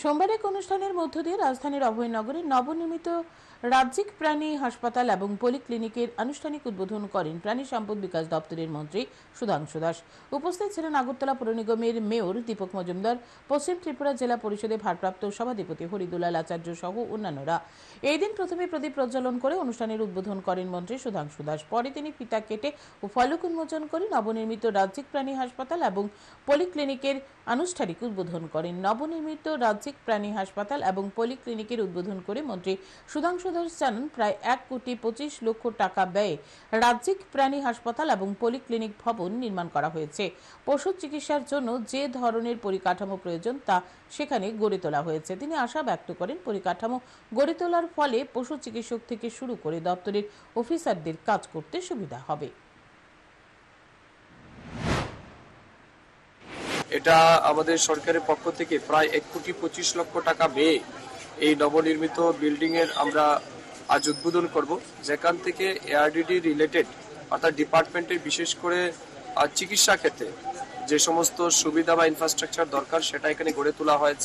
সোমবার এক অনুষ্ঠানের মধ্য দিয়ে রাজধানীর অভয়নগরে নবনির্মিত রাজ্যিক প্রাণী হাসপাতাল এবং পলিক্লিনিকের আনুষ্ঠানিক উদ্বোধন করেন প্রাণী সম্পদ বিকাশ দপ্তরের মন্ত্রী সুধাংশু দাস। উপস্থিত ছিলেন আগরতলা পৌর নিগমের মেয়র দীপক মজুমদার, পশ্চিম ত্রিপুরা জেলা পরিষদের ভারপ্রাপ্ত সভাধিপতি হরিদুলাল আচার্য সহ অন্যান্যরা। এই দিন প্রথমে প্রদীপ প্রজ্বলন করে অনুষ্ঠানের উদ্বোধন করেন মন্ত্রী সুধাংশু দাস। পরে তিনি ফিতা কেটে ও ফলক উন্মোচন করে নবনির্মিত রাজ্যিক প্রাণী হাসপাতাল এবং পলিক্লিনিকের আনুষ্ঠানিক উদ্বোধন করেন। নবনির্মিত রাজ্যিক প্রাণী হাসপাতাল এবং পলিক্লিনিকের উদ্বোধন করে মন্ত্রী সুধাংশু দাস জানান, প্রায় 1,25,00,000 টাকা ব্যয়ে রাজ্যিক প্রাণী হাসপাতাল এবং পলিক্লিনিক ভবন নির্মাণ করা হয়েছে। পশু চিকিৎসার জন্য যে ধরনের পরিকাঠামো প্রয়োজন তা সেখানে গড়ে তোলা হয়েছে। তিনি আশা ব্যক্ত করেন, পরিকাঠামো গড়ে তোলার ফলে পশু চিকিৎসক থেকে শুরু করে দপ্তরের অফিসারদের কাজ করতে সুবিধা হবে। এটা আমাদের সরকারের পক্ষ থেকে প্রায় 1,25,00,000 টাকা ব্যয়ে এই নবনির্মিত বিল্ডিং এর আমরা আজ উদ্বোধন করব, যেখান থেকে এআরডিডি রিলেটেড অর্থাৎ ডিপার্টমেন্টের বিশেষ করে চিকিৎসা ক্ষেত্রে যে সমস্ত সুবিধা বা ইনফ্রাস্ট্রাকচার দরকার সেটা এখানে গড়ে তোলা হয়েছে।